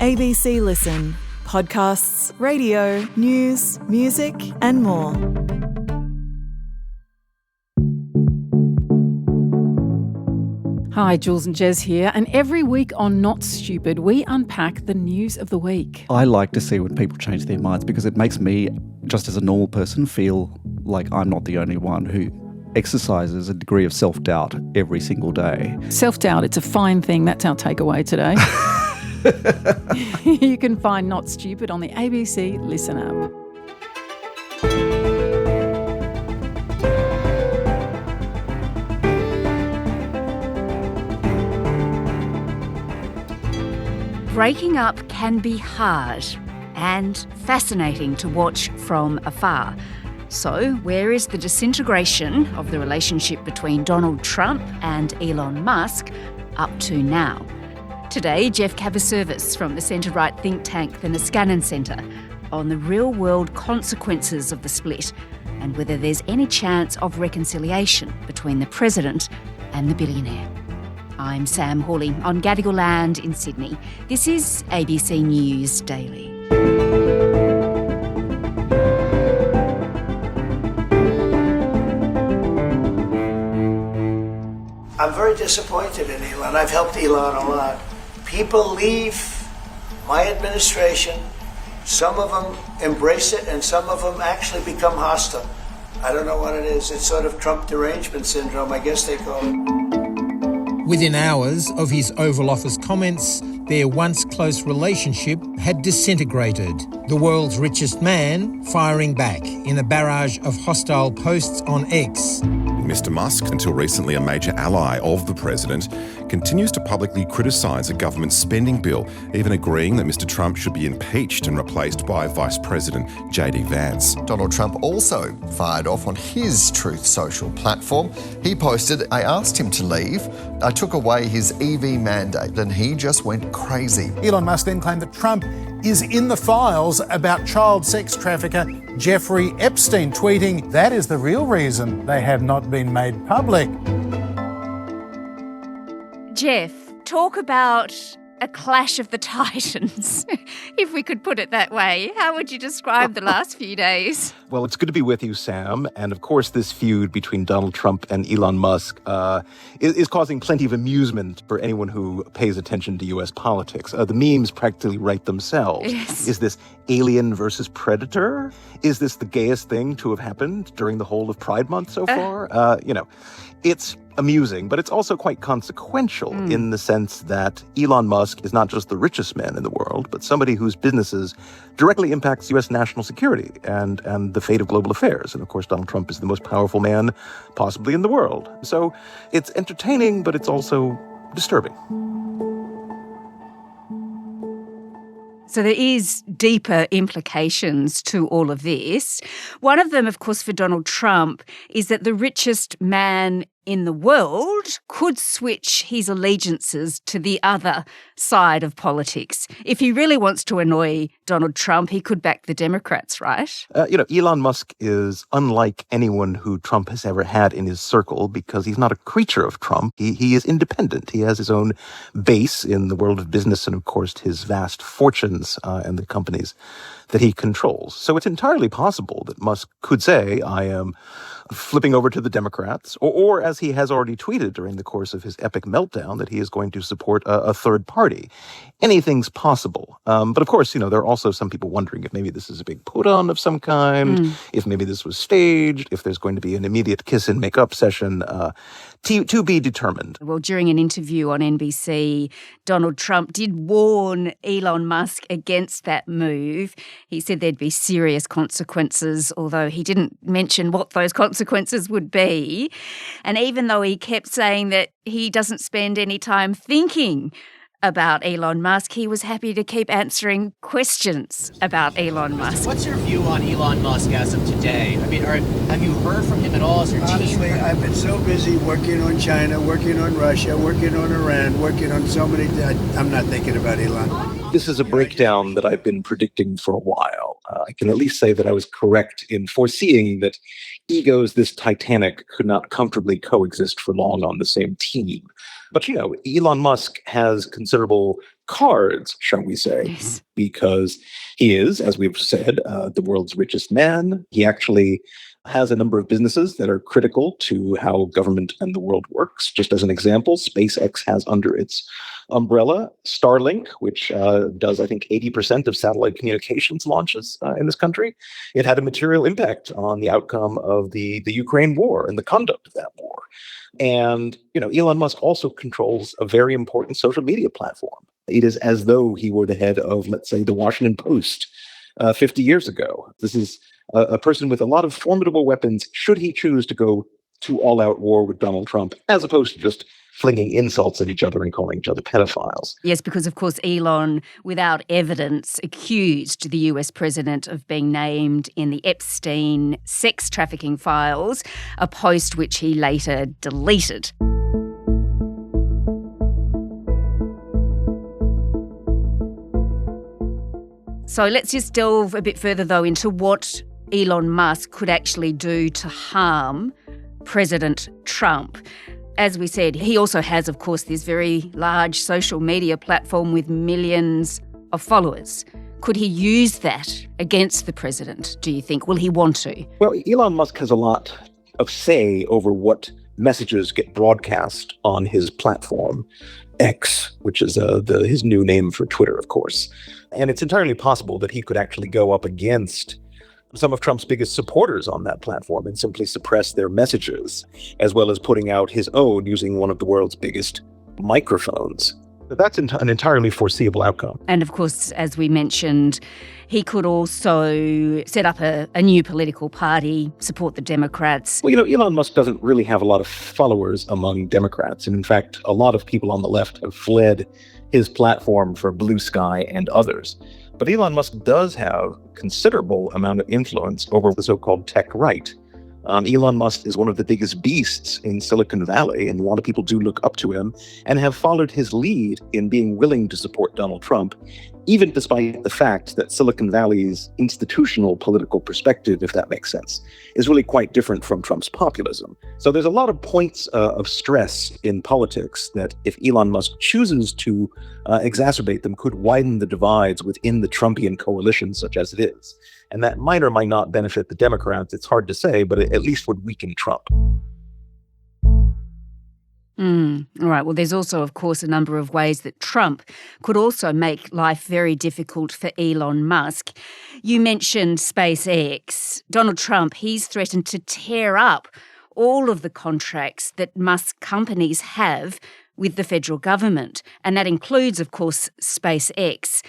ABC Listen. Podcasts, radio, news, music, and more. Hi, Jules and Jez here, and every week on Not Stupid, we unpack the news of the week. I like to see when people change their minds because it makes me, just as a normal person, feel like I'm not the only one who exercises a degree of self-doubt every single day. Self-doubt, it's a fine thing. That's our takeaway today. You can find Not Stupid on the ABC Listen app. Breaking up can be hard and fascinating to watch from afar. So, where is the disintegration of the relationship between Donald Trump and Elon Musk up to now? Today, Geoff Kabaservice from the centre-right think tank, the Niskanen Center, on the real-world consequences of the split and whether there's any chance of reconciliation between the president and the billionaire. I'm Sam Hawley on Gadigal Land in Sydney. This is ABC News Daily. I'm very disappointed in Elon. I've helped Elon a lot. People leave my administration. Some of them embrace it and some of them actually become hostile. I don't know what it is. It's sort of Trump derangement syndrome, I guess they call it. Within hours of his Oval Office comments, their once close relationship had disintegrated. The world's richest man firing back in a barrage of hostile posts on X. Mr. Musk, until recently a major ally of the president, continues to publicly criticise a government spending bill, even agreeing that Mr. Trump should be impeached and replaced by Vice President J.D. Vance. Donald Trump also fired off on his Truth Social platform. He posted, "I asked him to leave. I took away his EV mandate and he just went crazy." Elon Musk then claimed that Trump is in the files about child sex trafficker Jeffrey Epstein, tweeting, "That is the real reason they have not been made public." Geoff, talk about a clash of the titans, if we could put it that way. How would you describe the last few days? Well, it's good to be with you, Sam. And of course, this feud between Donald Trump and Elon Musk is causing plenty of amusement for anyone who pays attention to U.S. politics. The memes practically write themselves. Yes. Is this alien versus predator? Is this the gayest thing to have happened during the whole of Pride Month so far? It's amusing, but it's also quite consequential in the sense that Elon Musk is not just the richest man in the world, but somebody whose businesses directly impacts U.S. national security and the fate of global affairs. And of course, Donald Trump is the most powerful man possibly in the world. So it's entertaining, but it's also disturbing. So there is deeper implications to all of this. One of them, of course, for Donald Trump is that the richest man in the world could switch his allegiances to the other side of politics. If he really wants to annoy Donald Trump, he could back the Democrats, right? Elon Musk is unlike anyone who Trump has ever had in his circle because he's not a creature of Trump. He is independent. He has his own base in the world of business and, of course, his vast fortunes and the companies that he controls. So it's entirely possible that Musk could say, I am flipping over to the Democrats, or as he has already tweeted during the course of his epic meltdown, that he is going to support a third party. Anything's possible. But of course, there are also some people wondering if maybe this is a big put-on of some kind, if maybe this was staged, if there's going to be an immediate kiss and make-up session, to be determined. Well, during an interview on NBC, Donald Trump did warn Elon Musk against that move. He said there'd be serious consequences, although he didn't mention what those consequences would be. And even though he kept saying that he doesn't spend any time thinking about Elon Musk, he was happy to keep answering questions about Elon Musk. What's your view on Elon Musk as of today? I mean, have you heard from him at all? Is your Honestly, team? I've been so busy working on China, working on Russia, working on Iran, working on so many I'm not thinking about Elon. This is a breakdown that I've been predicting for a while. I can at least say that I was correct in foreseeing that egos this titanic could not comfortably coexist for long on the same team. But, Elon Musk has considerable cards, shall we say, Yes. because he is, as we've said, the world's richest man. He actually has a number of businesses that are critical to how government and the world works. Just as an example, SpaceX has under its umbrella Starlink, which does, I think, 80% of satellite communications launches in this country. It had a material impact on the outcome of the Ukraine war and the conduct of that war. And, Elon Musk also controls a very important social media platform. It is as though he were the head of, let's say, the Washington Post 50 years ago. This is a person with a lot of formidable weapons, should he choose to go to all-out war with Donald Trump, as opposed to just flinging insults at each other and calling each other pedophiles. Yes, because of course Elon, without evidence, accused the US president of being named in the Epstein sex trafficking files, a post which he later deleted. So let's just delve a bit further, though, into what Elon Musk could actually do to harm President Trump. As we said, he also has, of course, this very large social media platform with millions of followers. Could he use that against the president, do you think? Will he want to? Well, Elon Musk has a lot of say over what messages get broadcast on his platform, X, which is his new name for Twitter, of course. And it's entirely possible that he could actually go up against some of Trump's biggest supporters on that platform and simply suppress their messages, as well as putting out his own using one of the world's biggest microphones. But that's an entirely foreseeable outcome. And of course, as we mentioned, he could also set up a new political party, support the Democrats. Well, Elon Musk doesn't really have a lot of followers among Democrats. And in fact, a lot of people on the left have fled his platform for Blue Sky and others. But Elon Musk does have considerable amount of influence over the so-called tech right. Elon Musk is one of the biggest beasts in Silicon Valley, and a lot of people do look up to him and have followed his lead in being willing to support Donald Trump, even despite the fact that Silicon Valley's institutional political perspective, if that makes sense, is really quite different from Trump's populism. So there's a lot of points of stress in politics that if Elon Musk chooses to exacerbate them, could widen the divides within the Trumpian coalition, such as it is. And that might or might not benefit the Democrats. It's hard to say, but it at least would weaken Trump. All right. Well, there's also, of course, a number of ways that Trump could also make life very difficult for Elon Musk. You mentioned SpaceX. Donald Trump, he's threatened to tear up all of the contracts that Musk companies have with the federal government. And that includes, of course, SpaceX.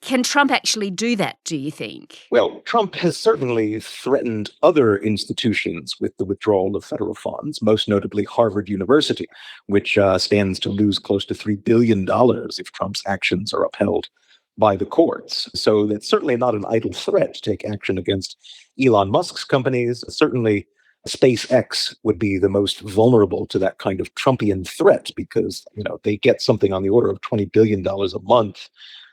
Can Trump actually do that, do you think? Well, Trump has certainly threatened other institutions with the withdrawal of federal funds, most notably Harvard University, which stands to lose close to $3 billion if Trump's actions are upheld by the courts. So that's certainly not an idle threat to take action against Elon Musk's companies. Certainly, SpaceX would be the most vulnerable to that kind of Trumpian threat because, they get something on the order of $20 billion a month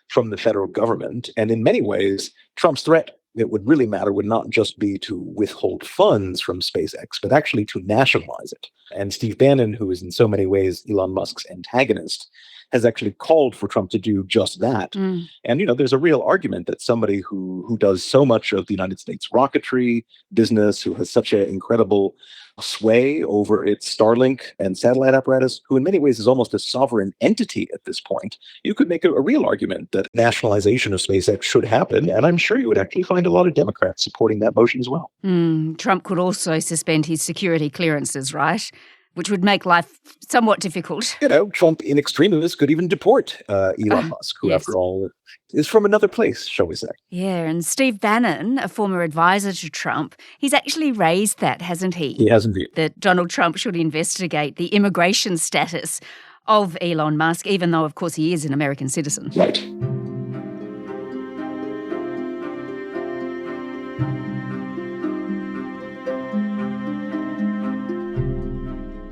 from the federal government. And in many ways, Trump's threat, it would really matter, would not just be to withhold funds from SpaceX, but actually to nationalize it. And Steve Bannon, who is in so many ways Elon Musk's antagonist, has actually called for Trump to do just that. And, there's a real argument that somebody who does so much of the United States rocketry business, who has such an incredible sway over its Starlink and satellite apparatus, who in many ways is almost a sovereign entity at this point, you could make a real argument that nationalization of SpaceX should happen. And I'm sure you would actually find a lot of Democrats supporting that motion as well. Trump could also suspend his security clearances, right? Which would make life somewhat difficult. Trump in extremis could even deport Elon Musk, who, after all, is from another place, shall we say. Yeah, and Steve Bannon, a former advisor to Trump, he's actually raised that, hasn't he? He has indeed. That Donald Trump should investigate the immigration status of Elon Musk, even though, of course, he is an American citizen. Right.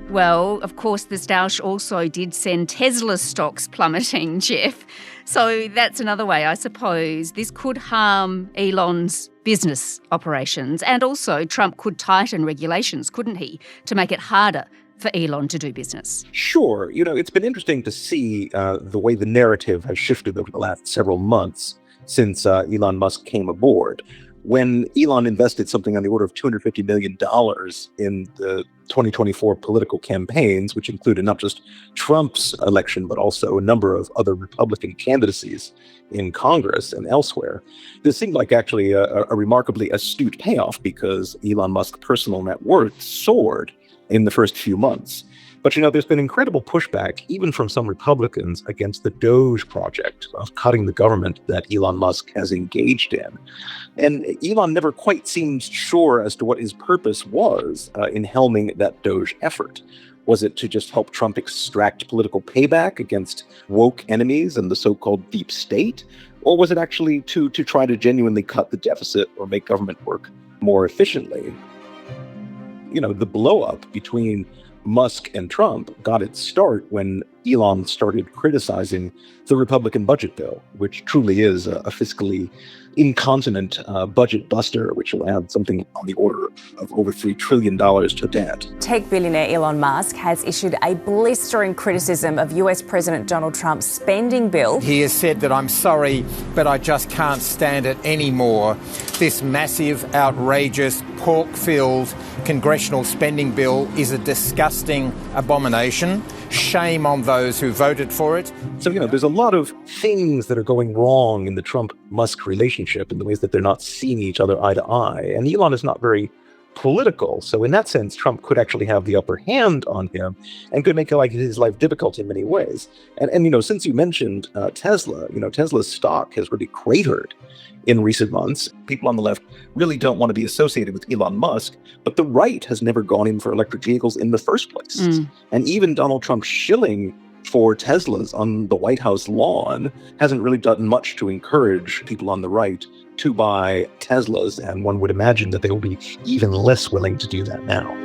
Well, of course, the Stausch also did send Tesla stocks plummeting, Geoff. So that's another way, I suppose. This could harm Elon's business operations. And also, Trump could tighten regulations, couldn't he, to make it harder for Elon to do business? Sure. It's been interesting to see the way the narrative has shifted over the last several months since Elon Musk came aboard. When Elon invested something on the order of $250 million in the 2024 political campaigns, which included not just Trump's election, but also a number of other Republican candidacies in Congress and elsewhere, this seemed like actually a remarkably astute payoff because Elon Musk's personal net worth soared in the first few months. But, there's been incredible pushback, even from some Republicans, against the Doge project of cutting the government that Elon Musk has engaged in. And Elon never quite seems sure as to what his purpose was in helming that Doge effort. Was it to just help Trump extract political payback against woke enemies and the so-called deep state? Or was it actually to try to genuinely cut the deficit or make government work more efficiently? The blow-up between Musk and Trump got its start when Elon started criticizing the Republican budget bill, which truly is a fiscally incontinent budget buster, which will add something on the order of over $3 trillion to debt. Tech billionaire Elon Musk has issued a blistering criticism of US President Donald Trump's spending bill. He has said that I'm sorry, but I just can't stand it anymore. This massive, outrageous, pork-filled congressional spending bill is a disgusting abomination. Shame on those who voted for it. So, there's a lot of things that are going wrong in the Trump-Musk relationship in the ways that they're not seeing each other eye to eye. And Elon is not very political. So in that sense, Trump could actually have the upper hand on him and could make his life difficult in many ways. And since you mentioned Tesla, Tesla's stock has really cratered in recent months. People on the left really don't want to be associated with Elon Musk, but the right has never gone in for electric vehicles in the first place. And even Donald Trump shilling for Teslas on the White House lawn hasn't really done much to encourage people on the right to buy Teslas, and one would imagine that they will be even less willing to do that now.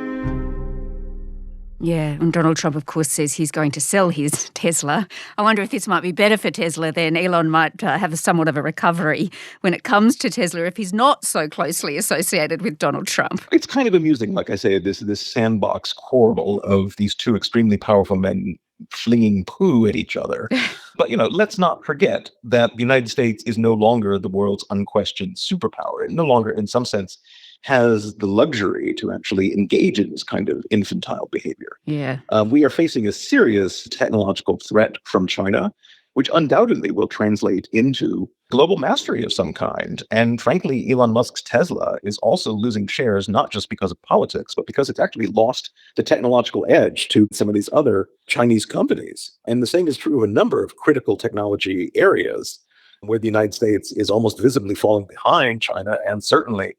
Yeah, and Donald Trump, of course, says he's going to sell his Tesla. I wonder if this might be better for Tesla, then Elon might have somewhat of a recovery when it comes to Tesla if he's not so closely associated with Donald Trump. It's kind of amusing, like I say, this sandbox quarrel of these two extremely powerful men flinging poo at each other. But, let's not forget that the United States is no longer the world's unquestioned superpower. It no longer, in some sense, has the luxury to actually engage in this kind of infantile behavior. Yeah. We are facing a serious technological threat from China, which undoubtedly will translate into global mastery of some kind. And frankly, Elon Musk's Tesla is also losing shares, not just because of politics, but because it's actually lost the technological edge to some of these other Chinese companies. And the same is true of a number of critical technology areas where the United States is almost visibly falling behind China, and certainly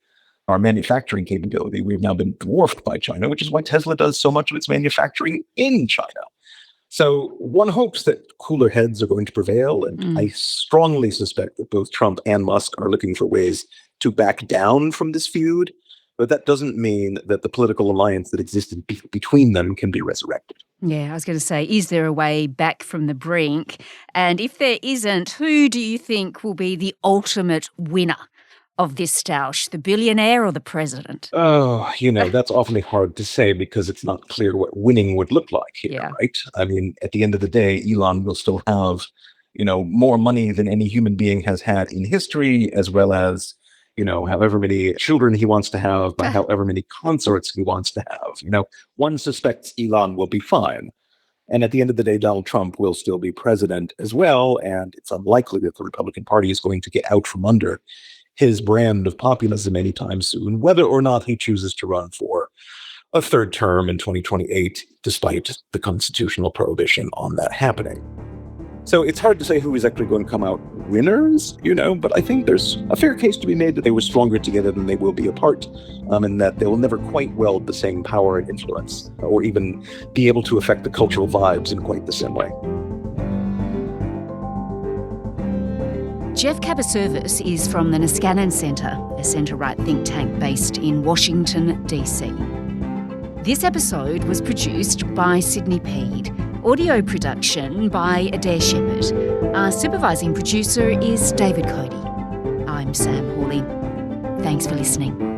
our manufacturing capability. We've now been dwarfed by China, which is why Tesla does so much of its manufacturing in China. So one hopes that cooler heads are going to prevail, and I strongly suspect that both Trump and Musk are looking for ways to back down from this feud, but that doesn't mean that the political alliance that existed between them can be resurrected. Yeah, I was going to say, is there a way back from the brink? And if there isn't, who do you think will be the ultimate winner of this stoush, the billionaire or the president? Oh, that's awfully hard to say because it's not clear what winning would look like here, right? I mean, at the end of the day, Elon will still have, more money than any human being has had in history, as well as, however many children he wants to have, by however many consorts he wants to have. One suspects Elon will be fine. And at the end of the day, Donald Trump will still be president as well, and it's unlikely that the Republican Party is going to get out from under his brand of populism anytime soon, whether or not he chooses to run for a third term in 2028, despite the constitutional prohibition on that happening. So it's hard to say who is actually going to come out winners, but I think there's a fair case to be made that they were stronger together than they will be apart, and that they will never quite wield the same power and influence, or even be able to affect the cultural vibes in quite the same way. Geoff Kabaservice is from the Niskanen Center, a centre-right think tank based in Washington, D.C. This episode was produced by Sydney Peed. Audio production by Adair Shepherd. Our supervising producer is David Cody. I'm Sam Hawley. Thanks for listening.